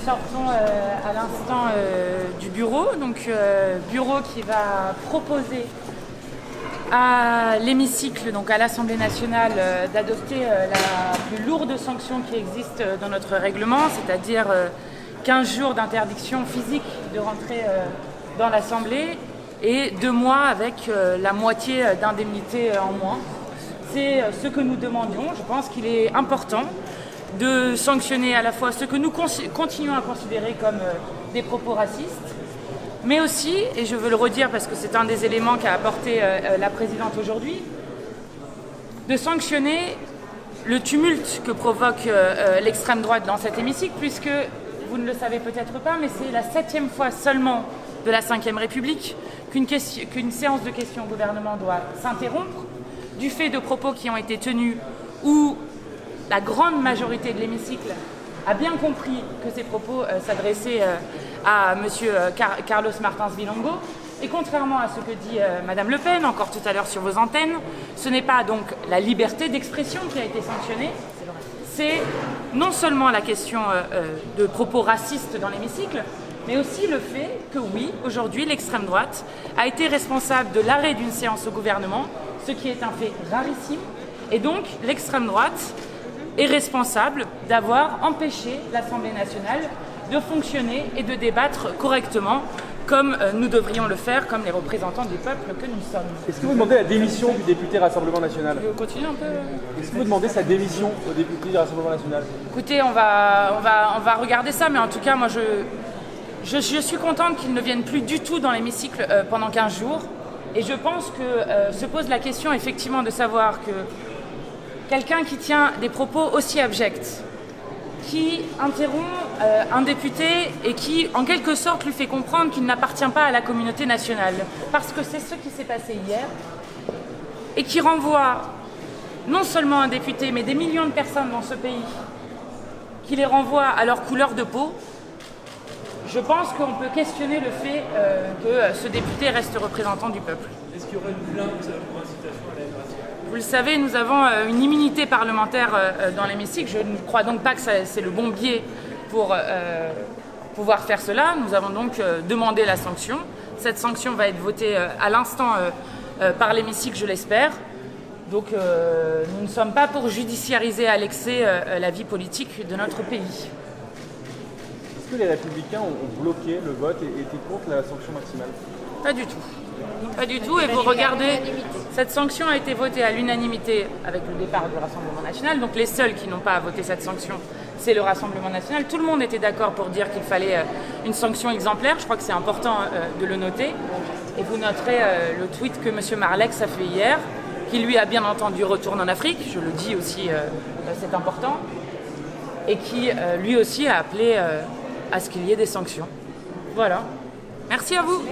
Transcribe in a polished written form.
sortons à l'instant du bureau, donc bureau qui va proposer à l'hémicycle, donc à l'Assemblée nationale, d'adopter la plus lourde sanction qui existe dans notre règlement, c'est-à-dire 15 jours d'interdiction physique de rentrer dans l'Assemblée et 2 mois avec la moitié d'indemnité en moins. C'est ce que nous demandions. Je pense qu'il est important de sanctionner à la fois ce que nous continuons à considérer comme des propos racistes, mais aussi, et je veux le redire parce que c'est un des éléments qu'a apporté la présidente aujourd'hui, de sanctionner le tumulte que provoque l'extrême droite dans cet hémicycle, puisque, vous ne le savez peut-être pas, mais c'est la 7e fois seulement de la Ve République qu'une séance de questions au gouvernement doit s'interrompre du fait de propos qui ont été tenus où la grande majorité de l'hémicycle a bien compris que ces propos s'adressaient à M. Carlos Martins Bilongo. Et contrairement à ce que dit Mme Le Pen, encore tout à l'heure sur vos antennes, ce n'est pas donc la liberté d'expression qui a été sanctionnée, c'est non seulement la question de propos racistes dans l'hémicycle, mais aussi le fait que oui, aujourd'hui, l'extrême droite a été responsable de l'arrêt d'une séance au gouvernement, ce qui est un fait rarissime, et donc l'extrême droite est responsable d'avoir empêché l'Assemblée nationale de fonctionner et de débattre correctement comme nous devrions le faire, comme les représentants du peuple que nous sommes. Est-ce que vous demandez la démission du député Rassemblement National ? Je continue un peu. Est-ce que vous demandez sa démission au député du Rassemblement National ? Écoutez, on va regarder ça, mais en tout cas, moi, je suis contente qu'il ne vienne plus du tout dans l'hémicycle pendant 15 jours. Et je pense que se pose la question, effectivement, de savoir que quelqu'un qui tient des propos aussi abjects, qui interrompt un député et qui, en quelque sorte, lui fait comprendre qu'il n'appartient pas à la communauté nationale, parce que c'est ce qui s'est passé hier, et qui renvoie non seulement un député, mais des millions de personnes dans ce pays, qui les renvoie à leur couleur de peau. Je pense qu'on peut questionner le fait que ce député reste représentant du peuple. Est-ce qu'il y aurait une plainte pour incitation à la haine raciale ? Vous le savez, nous avons une immunité parlementaire dans l'hémicycle. Je ne crois donc pas que c'est le bon biais pour pouvoir faire cela. Nous avons donc demandé la sanction. Cette sanction va être votée à l'instant par l'hémicycle, je l'espère. Donc nous ne sommes pas pour judiciariser à l'excès la vie politique de notre pays. Est-ce que les Républicains ont bloqué le vote et étaient contre la sanction maximale ? Pas du tout. Pas du tout. Et vous regardez, cette sanction a été votée à l'unanimité avec le départ du Rassemblement national. Donc les seuls qui n'ont pas voté cette sanction, c'est le Rassemblement national. Tout le monde était d'accord pour dire qu'il fallait une sanction exemplaire. Je crois que c'est important de le noter. Et vous noterez le tweet que M. Marlex a fait hier, qui lui a bien entendu retourne en Afrique. Je le dis aussi, c'est important. Et qui lui aussi a appelé à ce qu'il y ait des sanctions. Voilà. Merci à vous.